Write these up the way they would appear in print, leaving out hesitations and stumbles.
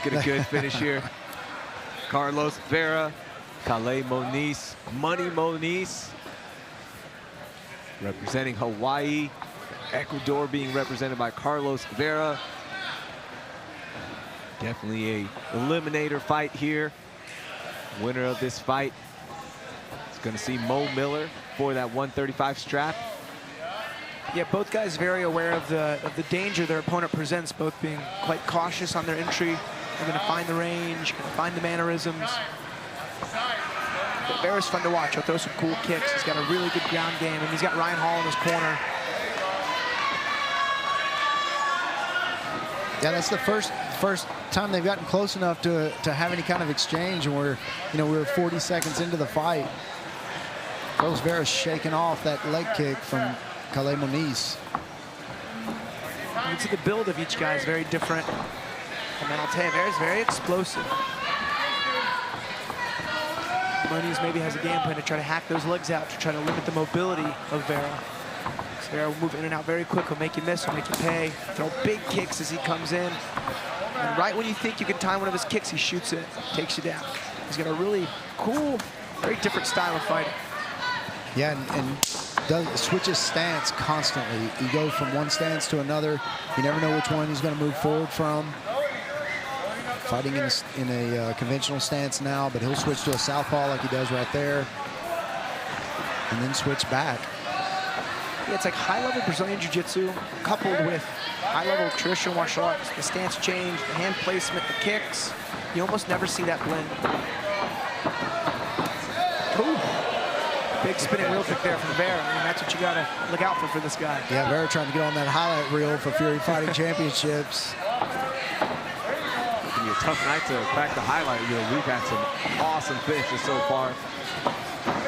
get a good finish here. Carlos Vera, Kale Moniz, Moniz, representing Hawaii. Ecuador being represented by Carlos Vera. Definitely a eliminator fight here. Winner of this fight is going to see Mo Miller for that 135 strap. Yeah, both guys very aware of the danger their opponent presents, both being quite cautious on their entry. They're going to find the range, going to find the mannerisms. But Vera's fun to watch. He'll throw some cool kicks. He's got a really good ground game, and he's got Ryan Hall in his corner. Yeah, that's the first time they've gotten close enough to have any kind of exchange, and we're 40 seconds into the fight. Carlos Vera's shaking off that leg kick from Kale Moniz. You can see the build of each guy is very different. And then I'll tell you, Vera's very explosive. Moniz maybe has a game plan to try to hack those legs out, to try to limit the mobility of Vera. So Vera will move in and out very quick. He'll make you miss, he'll make you pay. Throw big kicks as he comes in. And right when you think you can time one of his kicks, he shoots it, takes you down. He's got a really cool, very different style of fighting. Yeah, and switches stance constantly. He goes from one stance to another. You never know which one he's going to move forward from. Fighting in a conventional stance now, but he'll switch to a southpaw like he does right there, and then switch back. Yeah, it's like high-level Brazilian Jiu-Jitsu coupled with high-level traditional martial arts. The stance change, the hand placement, the kicks. You almost never see that blend. Ooh. Big spinning wheel kick there from Vera. I mean, that's what you got to look out for this guy. Yeah, Vera trying to get on that highlight reel for Fury Fighting Championships. It'll be a tough night to crack the highlight reel. We've had some awesome finishes so far.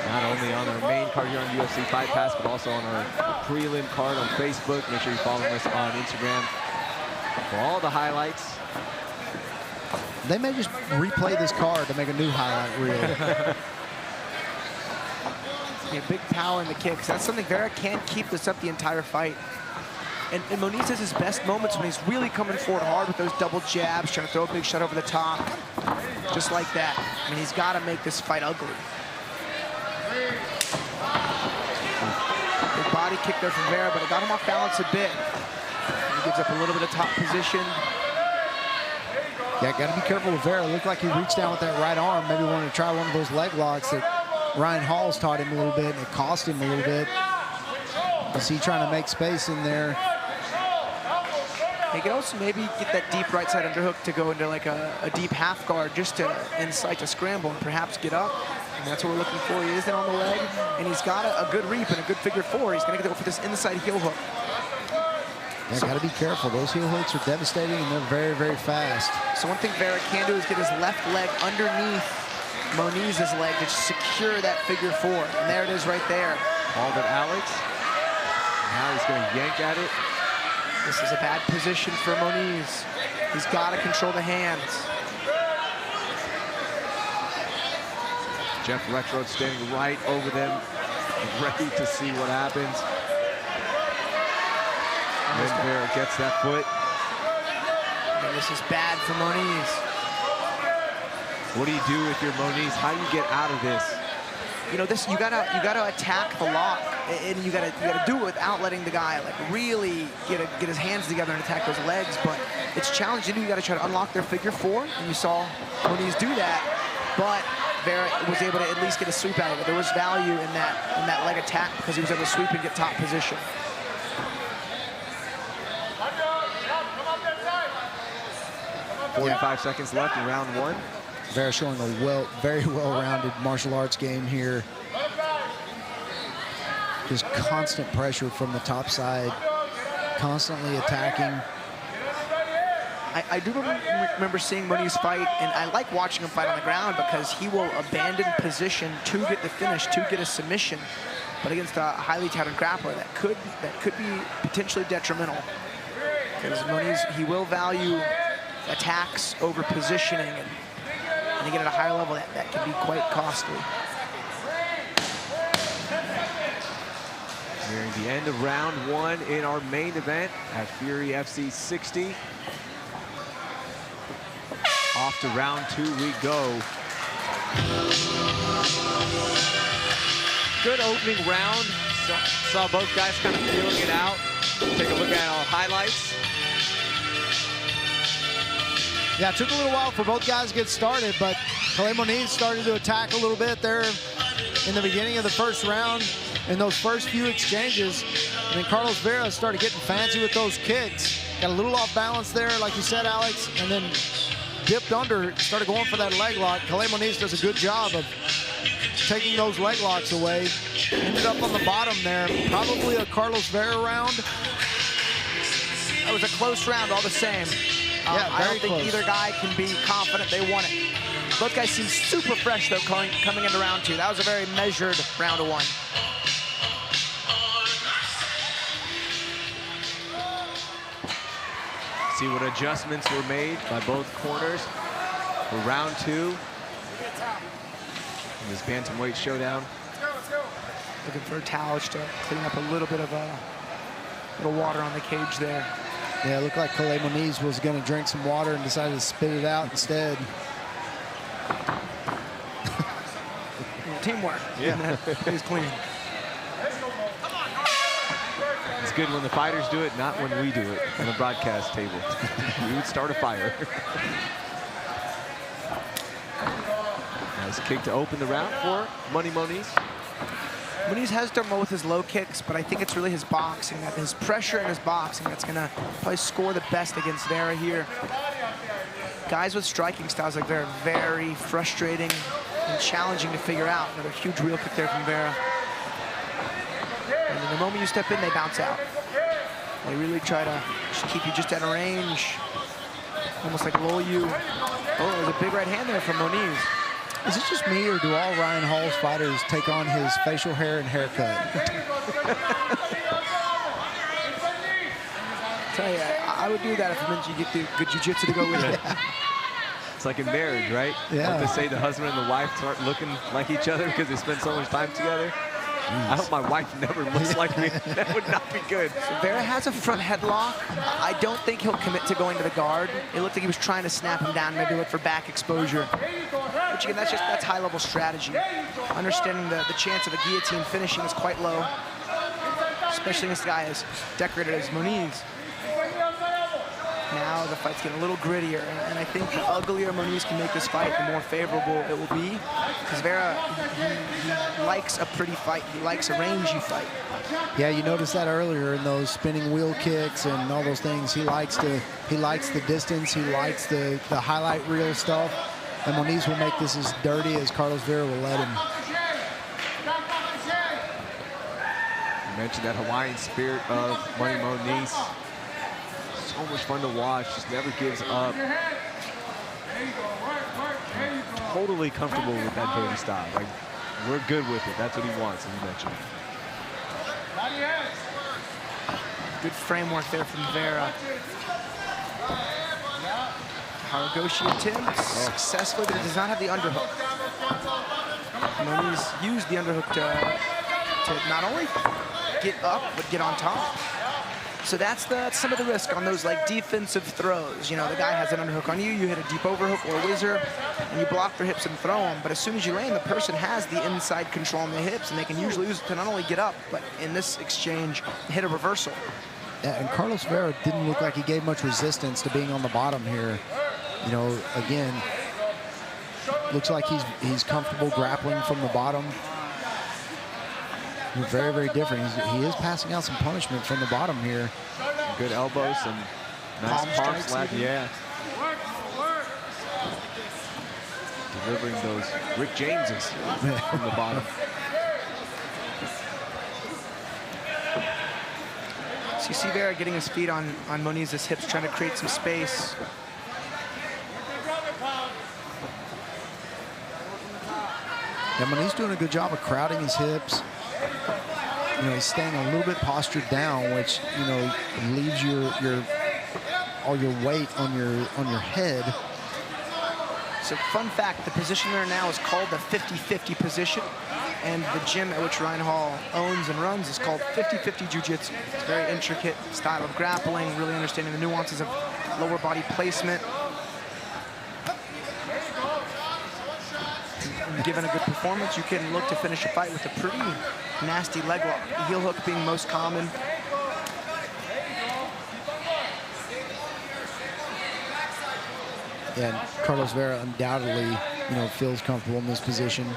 Not only on our main card here on UFC Fight Pass, but also on our prelim card on Facebook. Make sure you follow us on Instagram for all the highlights. They may just replay this card to make a new highlight reel. Yeah, big power in the kicks. That's something Vera can't keep this up the entire fight. And Moniz has his best moments when he's really coming forward hard with those double jabs, trying to throw a big shot over the top. Just like that. I mean, he's got to make this fight ugly. Big body kick there from Vera, but it got him off balance a bit. And he gives up a little bit of top position. Yeah, got to be careful with Vera. Looked like he reached down with that right arm. Maybe wanted to try one of those leg locks that Ryan Hall's taught him a little bit, and it cost him a little bit. Is he trying to make space in there? He could also maybe get that deep right side underhook to go into like a deep half guard just to incite a scramble and perhaps get up. And that's what we're looking for. He is in on the leg, and he's got a good reap and a good figure four. He's going to go for this inside heel hook. Yeah, got to be careful. Those heel hooks are devastating, and they're very, very fast. So one thing Vera can do is get his left leg underneath Moniz's leg to secure that figure four. And there it is right there. Called it Alex. Now he's going to yank at it. This is a bad position for Moniz. He's got to control the hands. Jeff Rexroad standing right over them, ready to see what happens. When Vera gets that foot. And this is bad for Moniz. What do you do if you're Moniz? How do you get out of this? You know, this you gotta attack the lock, and you gotta do it without letting the guy like really get his hands together and attack those legs. But it's challenging. You gotta try to unlock their figure four, and you saw Moniz do that. But Vera was able to at least get a sweep out of it. There was value in that leg attack because he was able to sweep and get top position. Yeah. 45 seconds left in round one. Vera showing a very well-rounded martial arts game here. Just constant pressure from the top side, constantly attacking. I do remember seeing Moniz fight, and I like watching him fight on the ground because he will abandon position to get the finish, to get a submission. But against a highly touted grappler, that could be potentially detrimental. Because Moniz, he will value attacks over positioning, and again at a higher level, that can be quite costly. Nearing the end of round one in our main event at Fury FC 60. Off to round 2 we go. Good opening round. Saw both guys kind of feeling it out. Take a look at our highlights. Yeah, it took a little while for both guys to get started, but Kale Moniz started to attack a little bit there in the beginning of the first round. In those first few exchanges, and then Carlos Vera started getting fancy with those kicks. Got a little off balance there, like you said, Alex, and then dipped under, started going for that leg lock. Kale Moniz does a good job of taking those leg locks away. Ended up on the bottom there. Probably a Carlos Vera round. That was a close round all the same. Yeah, I don't think either guy can be confident they won it. Both guys seem super fresh, though, coming into round 2. That was a very measured round of 1. See what adjustments were made by both corners for round 2 in this bantamweight showdown. Looking for a towel to clean up a little bit of little water on the cage there. Yeah, it looked like Kale Moniz was going to drink some water and decided to spit it out instead. Teamwork. Yeah. He's clean. It's good when the fighters do it, not when we do it on the broadcast table. We would start a fire. Nice kick to open the round for Moniz. Moniz has done well with his low kicks, but I think it's really his boxing, his pressure and his boxing that's gonna probably score the best against Vera here. Guys with striking styles like Vera are very frustrating and challenging to figure out. Another huge wheel kick there from Vera. And the moment you step in, they bounce out. They really try to just keep you just at a range, almost like lull you. Oh, there's a big right hand there from Moniz. Is it just me, or do all Ryan Hall's fighters take on his facial hair and haircut? Tell you, I would do that if it meant you get the good jiu-jitsu to go with it. It's like in marriage, right? Yeah. Like they say the husband and the wife start looking like each other because they spend so much time together. I hope my wife never looks like me. That would not be good. Vera has a front headlock. I don't think he'll commit to going to the guard. It looked like he was trying to snap him down, maybe look for back exposure. Which again, that's high-level strategy. Understanding the chance of a guillotine finishing is quite low, especially against a guy as decorated as Moniz. Now the fight's getting a little grittier, and I think the uglier Moniz can make this fight, the more favorable it will be. Because Vera, he likes a pretty fight. He likes a rangy fight. Yeah, you noticed that earlier in those spinning wheel kicks and all those things. He likes the distance. He likes the highlight reel stuff. And Moniz will make this as dirty as Carlos Vera will let him. You mentioned that Hawaiian spirit of Moniz. So much fun to watch, just never gives up. Totally comfortable with that dirty style. Like, we're good with it. That's what he wants, as you mentioned. Good framework there from Vera. Haragoshi attempts successfully, but he does not have the underhook. Moniz used the underhook to not only get up, but get on top. So that's some of the risk on those like defensive throws. You know, the guy has an underhook on you, you hit a deep overhook or a whizzer, and you block their hips and throw them. But as soon as you land, the person has the inside control on the hips, and they can usually use it to not only get up, but in this exchange, hit a reversal. Yeah, and Carlos Vera didn't look like he gave much resistance to being on the bottom here. You know, again, looks like he's comfortable grappling from the bottom. Very, very different. He is passing out some punishment from the bottom here. Good elbows and nice palm slap. Yeah. Delivering those Rick Jameses from the bottom. So you see Vera getting his feet on Moniz's hips, trying to create some space. Yeah, Moniz doing a good job of crowding his hips. You know, he's staying a little bit postured down, which, you know, leaves all your weight on your head. So fun fact, the position they're in now is called the 50-50 position, and the gym at which Ryan Hall owns and runs is called 50-50 Jiu-Jitsu. It's a very intricate style of grappling, really understanding the nuances of lower body placement. given a good performance, you can look to finish a fight with a pretty nasty leg lock. The heel hook being most common. And Carlos Vera undoubtedly, feels comfortable in this position.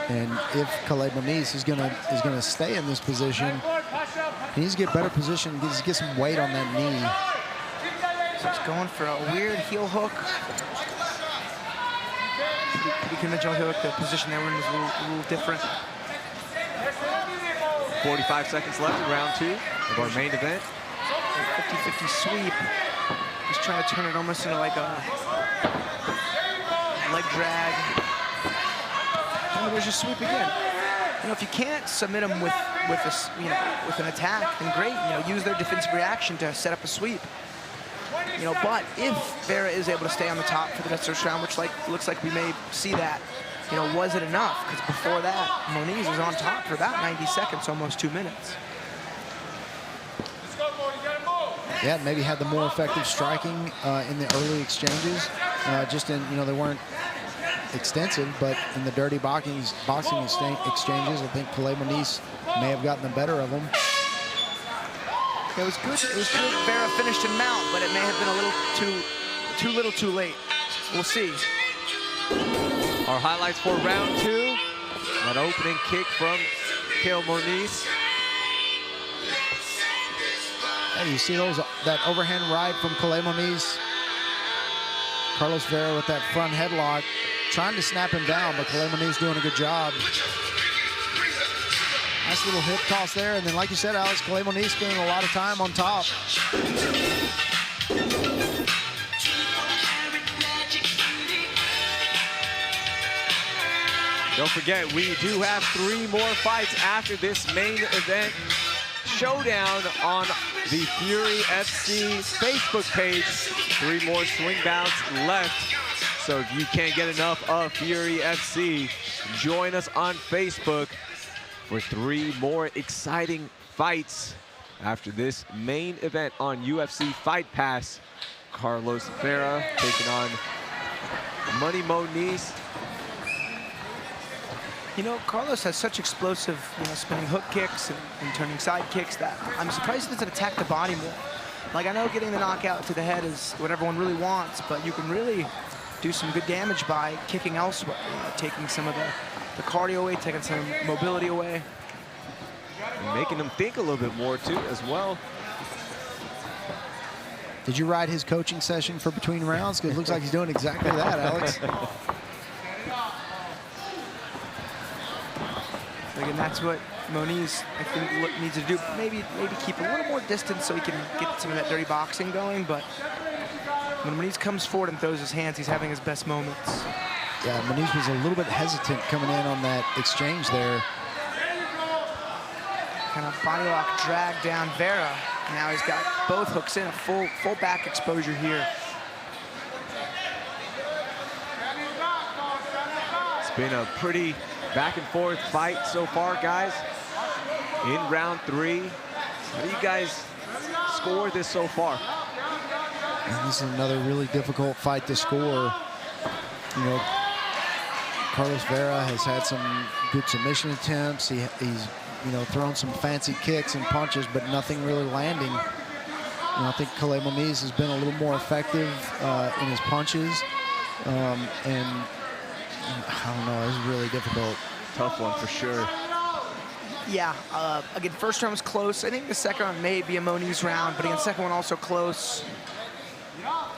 And if Kale Moniz is gonna stay in this position, he needs to get better position, get some weight on that knee. So he's going for a weird heel hook. Pretty conventional heel hook. The position they were in was a little different. 45 seconds left in round 2 of our main event. 50-50 sweep. Just trying to turn it almost into like a leg drag. And there's your sweep again. If you can't submit them with an attack, then great. Use their defensive reaction to set up a sweep. But if Vera is able to stay on the top for the rest of the round, which looks like we may see that, was it enough? Because before that, Moniz was on top for about 90 seconds, almost 2 minutes. Yeah, maybe had the more effective striking in the early exchanges. Just in, they weren't extensive, but in the dirty boxing exchanges, I think Kale Moniz may have gotten the better of him. It was good. It was good. Vera finished in mount, but it may have been a little too late. We'll see. Our highlights for round 2. That opening kick from Kale Moniz. Hey, you see that overhand right from Kale Moniz. Carlos Vera with that front headlock, trying to snap him down, but Kale Moniz doing a good job. Nice little hip toss there, and then like you said, Alex, Kale Moniz spending a lot of time on top. Don't forget, we do have 3 more fights after this main event showdown on the Fury FC Facebook page. 3 more swing bouts left. So if you can't get enough of Fury FC, join us on Facebook for 3 more exciting fights after this main event on UFC Fight Pass. Carlos Vera taking on Moniz. Carlos has such explosive, spinning hook kicks and turning side kicks that I'm surprised he doesn't attack the body more. Like, I know getting the knockout to the head is what everyone really wants, but you can really do some good damage by kicking elsewhere, taking some of the cardio away, taking some mobility away. And making him think a little bit more, too, as well. Did you ride his coaching session for between rounds? Because it looks like he's doing exactly that, Alex. Again, that's what Moniz, I think, needs to do. Maybe keep a little more distance so he can get some of that dirty boxing going. But when Moniz comes forward and throws his hands, he's having his best moments. Yeah, Moniz was a little bit hesitant coming in on that exchange there. Kind of body lock drag down Vera. Now he's got both hooks in, a full back exposure here. It's been a pretty back and forth fight so far, guys. In round 3, how do you guys score this so far? And this is another really difficult fight to score. Carlos Vera has had some good submission attempts. He's thrown some fancy kicks and punches, but nothing really landing. I think Kale Moniz has been a little more effective in his punches, and I don't know, it's really difficult. Tough one for sure. Yeah, again, first round was close. I think the second round may be a Moniz round, but again, second one also close.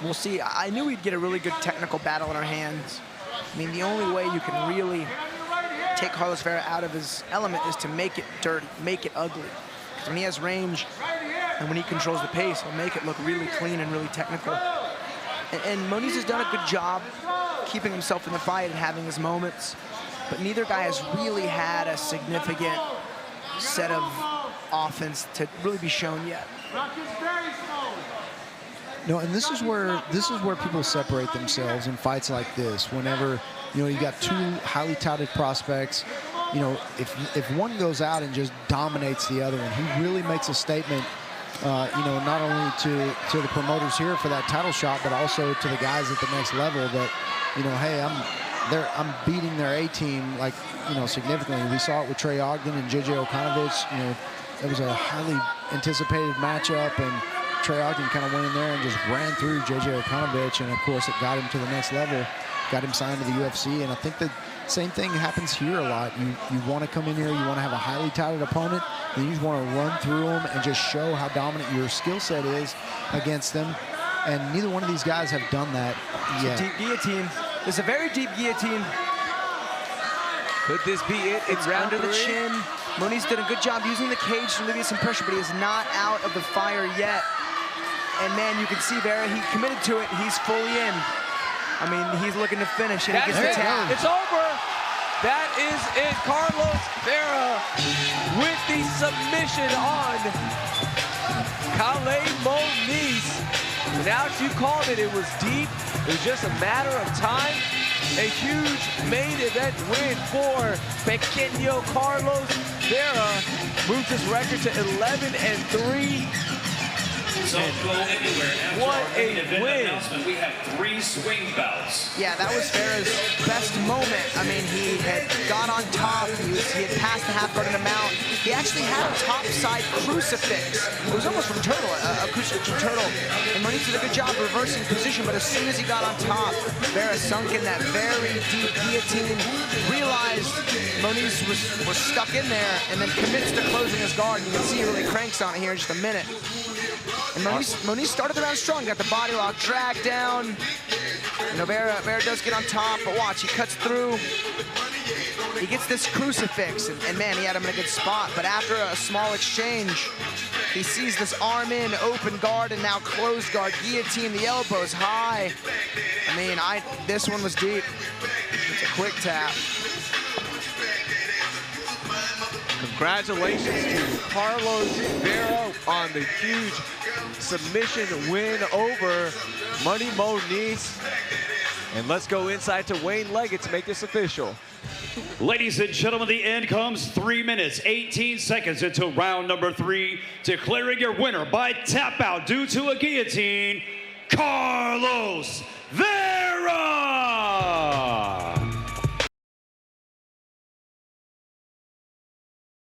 We'll see. I knew we'd get a really good technical battle in our hands. I mean, the only way you can really take Carlos Vera out of his element is to make it dirty, make it ugly. Because when he has range and when he controls the pace, he'll make it look really clean and really technical. And Moniz has done a good job keeping himself in the fight and having his moments, but neither guy has really had a significant set of offense to really be shown yet. No, and this is where people separate themselves in fights like this. Whenever you got 2 highly touted prospects, if one goes out and just dominates the other one, he really makes a statement. Not only to the promoters here for that title shot, but also to the guys at the next level that, hey, I'm beating their A team, like, you know, significantly. We saw it with Trey Ogden and J.J. Okanovich. You know, it was a highly anticipated matchup, and Trey Ogden kind of went in there and just ran through J.J. Okanovich, and of course it got him to the next level, got him signed to the UFC. And I think the same thing happens here a lot. You want to come in here, you want to have a highly touted opponent, and you just want to run through them and just show how dominant your skill set is against them. And neither one of these guys have done that yet. Deep guillotine. There's a very deep guillotine. Could this be it? It's round under the 3. chin. Moniz did a good job using the cage to alleviate some pressure, but he is not out of the fire yet. And man, you can see Vera, he committed to it. He's fully in. I mean, he's looking to finish, and he gets the tap. It's over. That is it. Carlos Vera with the submission on Kale Moniz. Now, as you called it, it was deep. It was just a matter of time. A huge main event win for Pequeño Carlos Vera. Moves his record to 11-3. So go anywhere. What a win. We have 3 swing bouts. Yeah, that was Vera's best moment. I mean, he had got on top. He had passed the half guard in the mount. He actually had a topside crucifix. It was almost from Turtle, a crucifix from Turtle. And Moniz did a good job reversing position, but as soon as he got on top, Vera sunk in that very deep guillotine, realized Moniz was stuck in there, and then commits to closing his guard. You can see he really cranks on it here in just a minute. And Moniz started the round strong, got the body lock, dragged down. You know, Vera does get on top, but watch, he cuts through. He gets this crucifix, and man, he had him in a good spot. But after a small exchange, he sees this arm in, open guard, and now closed guard, guillotine, the elbows high. I mean, this one was deep. It's a quick tap. Congratulations to Carlos Vera on the huge submission win over Moniz. And let's go inside to Wayne Leggett to make this official. Ladies and gentlemen, the end comes 3 minutes, 18 seconds into round number 3, declaring your winner by tap out due to a guillotine, Carlos Vera!